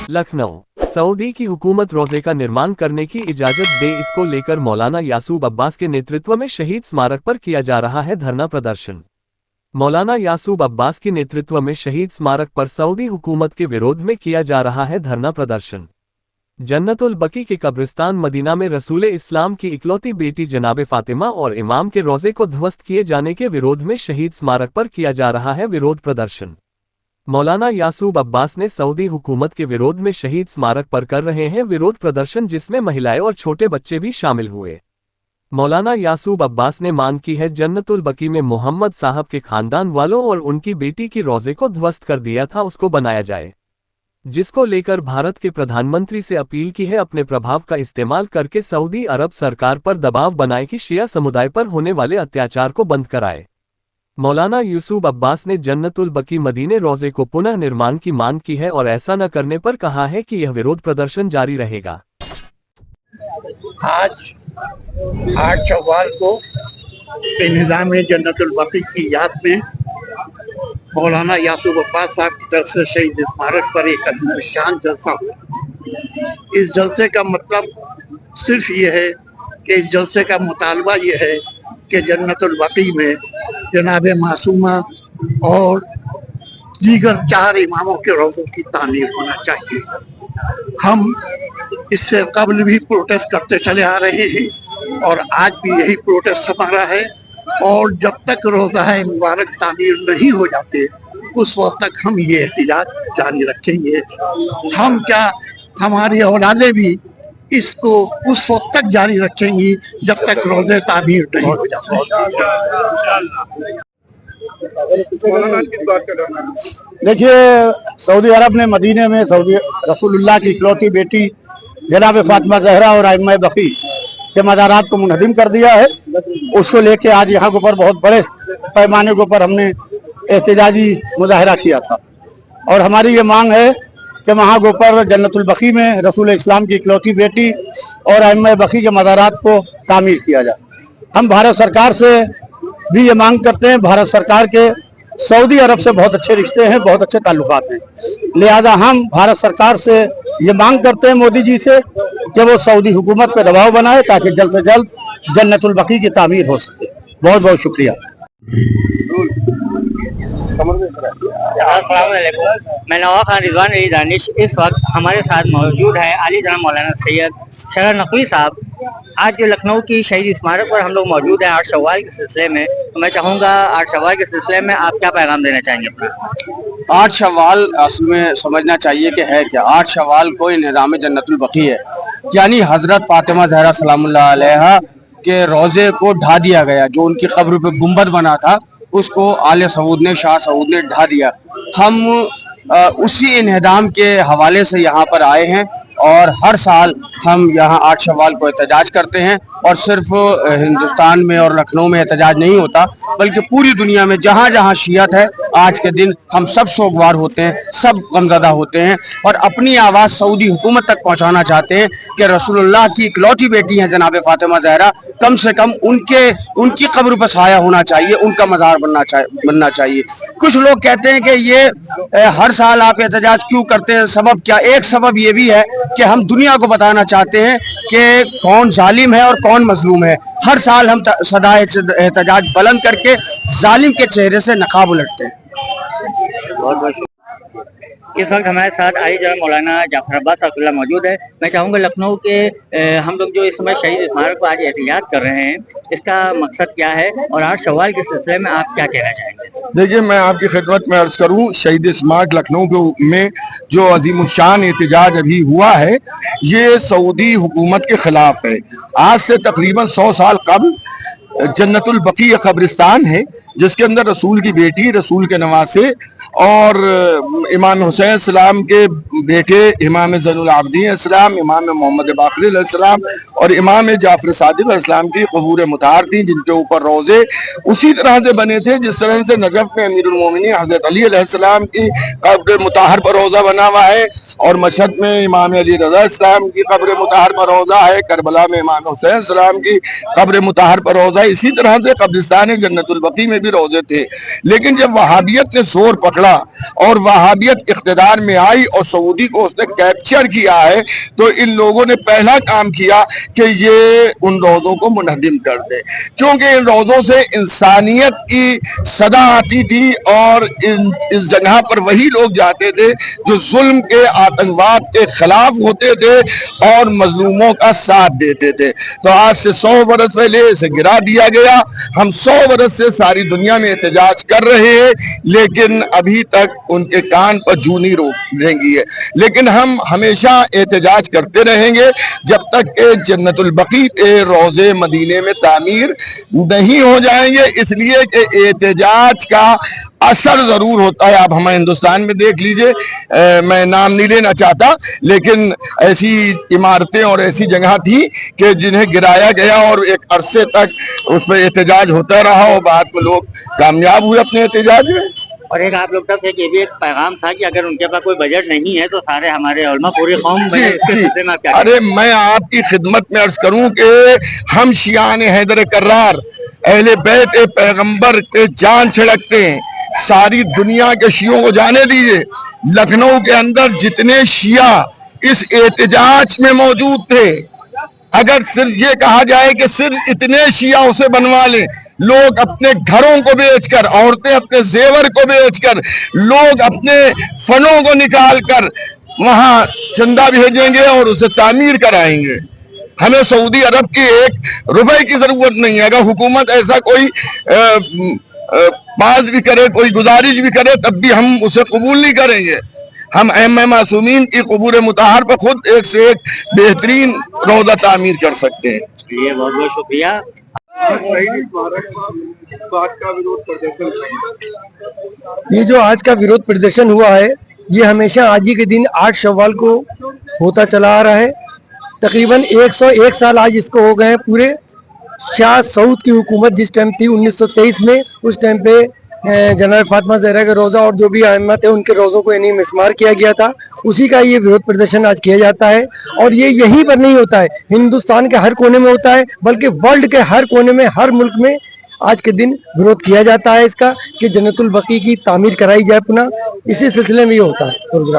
Lucknow Saudi की हुकूमत रोजे का निर्माण करने की इजाजत दे, इसको लेकर मौलाना यासूब अब्बास के नेतृत्व में शहीद स्मारक पर किया जा रहा है धरना प्रदर्शन। मौलाना यासूब अब्बास के नेतृत्व में शहीद स्मारक पर सऊदी हुकूमत के विरोध में किया जा रहा है धरना प्रदर्शन। जन्नतुल बकी के कब्रिस्तान मदीना में रसूल इस्लाम की इकलौती बेटी जनाब फातिमा और इमाम के रोजे को ध्वस्त किए जाने के विरोध में शहीद स्मारक पर किया जा रहा है विरोध प्रदर्शन। मौलाना यासूब अब्बास ने सऊदी हुकूमत के विरोध में शहीद स्मारक पर कर रहे हैं विरोध प्रदर्शन, जिसमें महिलाएं और छोटे बच्चे भी शामिल हुए। मौलाना यासूब अब्बास ने मांग की है जन्नतुल बकी में मोहम्मद साहब के खानदान वालों और उनकी बेटी की रोजे को ध्वस्त कर दिया था उसको बनाया जाए, जिसको लेकर भारत के प्रधानमंत्री से अपील की है अपने प्रभाव का इस्तेमाल करके सऊदी अरब सरकार पर दबाव बनाए कि शिया समुदाय पर होने वाले अत्याचार को बंद कराए। मौलाना यासूब अब्बास ने जन्नतुल बकी मदीने रोजे को पुनः निर्माण की मांग की है और ऐसा न करने पर कहा है कि यह विरोध प्रदर्शन जारी रहेगा। आज 8 शव्वाल को निज़ाम जन्नतुल बकी की याद में मौलाना यासूब अब्बास साहब की तरफ से शहीद स्मारक पर एक अजीम शान जलसा हुआ। इस जलसे का मतलब सिर्फ ये है कि इस जलसे का मुतालबा ये है कि जन्नतुल बकी में जनाब मासूमा और दीगर 4 इमामों के रोज़ों की तामीर होना चाहिए। हम इससे कबल भी प्रोटेस्ट करते चले आ रहे हैं और आज भी यही प्रोटेस्ट हमारा है, और जब तक रोज़ा मुबारक तामीर नहीं हो जाते उस वक्त तक हम ये एहतिजाज जारी रखेंगे। हम क्या, हमारी औलादें भी इसको उस वक्त तक जारी रखेंगी जब तक रोज़े तामीर नहीं हो जाते। देखिए, सऊदी अरब ने मदीने में सऊदी रसूलुल्लाह की इकलौती बेटी जनाब फातिमा ज़हरा और आइम्मा बकी के मज़ारात को मुनहदिम कर दिया है। उसको लेके आज यहाँ के ऊपर बहुत बड़े पैमाने के ऊपर हमने एहतजाजी मुजाहरा किया था, और हमारी ये मांग है कि वहाँ के ऊपर जन्नतुल बकी में रसूल इस्लाम की इकलौती बेटी और आइम्मा बकी के मज़ारात को तामीर किया जाए। हम भारत सरकार से भी ये मांग करते हैं, भारत सरकार के सऊदी अरब से बहुत अच्छे रिश्ते हैं, बहुत अच्छे ताल्लुकात हैं, लिहाजा हम भारत सरकार से ये मांग करते हैं मोदी जी से कि वो सऊदी हुकूमत पर दबाव बनाए ताकि जल्द से जल्द जन्नतुल बकी की तामीर हो सके। बहुत बहुत शुक्रिया। मैं नवाब खान रिजवान अली दानिश, इस वक्त हमारे साथ मौजूद है आली जनाब मौलाना सैयद शरफ नकवी साहब। आज जो लखनऊ की शहीद स्मारक पर हम लोग मौजूद हैं 8 शव्वाल के सिलसिले में, तो मैं चाहूँगा 8 शव्वाल के सिलसिले में आप क्या पैगाम देना चाहेंगे अपना? 8 शव्वाल असल में समझना चाहिए कि है क्या। 8 शव्वाल को निज़ाम जन्नतुल बकी है, यानी हजरत फातिमा ज़हरा सलामुल्लाह अलैहा के रोज़े को ढा दिया गया। जो उनकी कब्र पे गुंबद बना था उसको आले सऊद ने, शाह सऊद ने ढा दिया। हम उसी इन्हदाम के हवाले से यहाँ पर आए हैं और हर साल हम यहाँ 8 शव्वाल को एहतजाज करते हैं, और सिर्फ हिंदुस्तान में और लखनऊ में एहतजाज नहीं होता बल्कि पूरी दुनिया में जहाँ जहाँ शियत है आज के दिन हम सब सोगवार होते हैं, सब गमज़दा होते हैं और अपनी आवाज़ सऊदी हुकूमत तक पहुँचाना चाहते हैं कि रसूलुल्लाह की इकलौती बेटी हैं जनाब फातिमा ज़हरा, कम से कम उनकी कब्र पर साया होना चाहिए, उनका मज़ार बनना चाहिए। कुछ लोग कहते हैं कि ये हर साल आप एहतजाज क्यों करते हैं, सबब क्या? एक सबब ये भी है कि हम दुनिया को बताना चाहते हैं कि कौन जालिम है और कौन मजलूम है। हर साल हम सदा एहतजाज बुलंद करके जालिम के चेहरे से नकाब उलटते हैं। इस वक्त हमारे साथ आली जनाब मौलाना जाफर अब्बास साहब मौजूद है। मैं चाहूँगा लखनऊ के हम लोग जो इस समय शहीद स्मारक पर आज एहतियात कर रहे हैं, इसका मकसद क्या है और 8 शव्वाल के सिलसिले में आप क्या कहना चाहेंगे? देखिए, मैं आपकी खिदमत में अर्ज करूँ, शहीद स्मारक लखनऊ में जो अजीम शान एहतजाज अभी हुआ है ये सऊदी हुकूमत के खिलाफ है। आज से तकरीबन 100 साल कबल जन्नतुल बकी कब्रिस्तान है जिसके अंदर रसूल की बेटी, रसूल के नवासे और इमाम हुसैन सलाम के बेटे इमाम ज़ैनुल आबिदीन सलाम, इमाम मोहम्मद बाक़िर सलाम और इमाम जाफर सादिक अलैहिस्सलाम की कबूर मुताहर थी, जिनके ऊपर रोजे उसी तरह से बने थे जिस तरह से नजफ में अमीरुल मोमिनीन हजरत अली अलैहिस्सलाम की कब्र मुताहर पर रोजा बना हुआ है, और मशहद में इमाम अली रज़ा इस्लाम की कब्र मुताहर पर रोजा है, करबला में इमाम हुसैन सलाम की कब्र मुताहर पर रोजा है। इसी तरह से कब्रिस्तान जन्नतुल बकी में भी रोजे थे। लेकिन जब वहाबियत ने जोर पकड़ा और वहाबियत इख्तिदार में आई और सऊदी को उसने कैप्चर किया है, तो इन लोगों ने पहला काम किया कि ये उन रोजों को मुनहदिम कर दे, क्योंकि इन रोजों से इंसानियत की सदा आती थी और इस जगह पर वही लोग जाते थे जो जुल्म के, आतंकवाद के खिलाफ होते थे और मजलूमों का साथ देते थे। तो आज से 100 बरस पहले इसे गिरा दिया गया। हम 100 बरस से सारी दुनिया में एहतजाज कर रहे हैं, लेकिन अभी तक उनके कान पर जू नहीं रोकेंगी है। लेकिन हम हमेशा एहतजाज करते रहेंगे जब तक कि जन्नतुल बकी के रोजे मदीने में तामीर नहीं हो जाएंगे, इसलिए कि एहतजाज का असर जरूर होता है। आप हमारे हिंदुस्तान में देख लीजिए, मैं नाम नहीं लेना चाहता, लेकिन ऐसी इमारतें और ऐसी जगह थी कि जिन्हें गिराया गया और एक अरसे तक उस पर एहतजाज होता रहा और बाद में लोग कामयाब हुए अपने एहतजाज में। और एक आप लोग तरफ से ये भी एक पैगाम था कि अगर उनके पास कोई बजट नहीं है तो सारे हमारे उलमा पूरी कौम जी, इसके जी। सिलसिले में आप क्या अरे मैं आपकी खिदमत में अर्ज करूं कि हम शियान हैदर कर्रार अहले बैत पैगंबर के जान छिड़कते हैं। सारी दुनिया के शियों को जाने दीजिए, लखनऊ के अंदर जितने शिया इस एहतजाज में मौजूद थे, अगर सिर्फ ये कहा जाए कि सिर्फ इतने शिया उसे बनवा लें, लोग अपने घरों को बेचकर, औरतें अपने जेवर को बेचकर, लोग अपने फनों को निकाल कर वहां चंदा भेजेंगे और उसे तामीर कराएंगे। हमें सऊदी अरब की 1 रुपए की जरूरत नहीं है। अगर हुकूमत ऐसा कोई बात भी करे, कोई गुजारिश भी करे, तब भी हम उसे कबूल नहीं करेंगे। हम अइम्मा मासूमीन की कबूर मुताहर पर खुद एक से एक बेहतरीन रोजा तामीर कर सकते हैं। ये बहुत बहुत शुक्रिया। ये जो आज का विरोध प्रदर्शन हुआ है, ये हमेशा आज ही के दिन 8 शव्वाल को होता चला आ रहा है। तकरीबन 101 साल आज इसको हो गए हैं पूरे। शाह सऊद की हुकूमत जिस टाइम थी 1923 में, उस टाइम पे जनाब फातिमा ज़हरा का रोज़ा और जो भी अइम्मा थे उनके रोज़ों को यानी मिसमार किया गया था। उसी का ये विरोध प्रदर्शन आज किया जाता है। और ये यहीं पर नहीं होता है, हिंदुस्तान के हर कोने में होता है, बल्कि वर्ल्ड के हर कोने में, हर मुल्क में आज के दिन विरोध किया जाता है इसका कि जन्नतुल बकी की तामीर कराई जाए पुनः। इसी सिलसिले में ये होता है प्रोग्राम।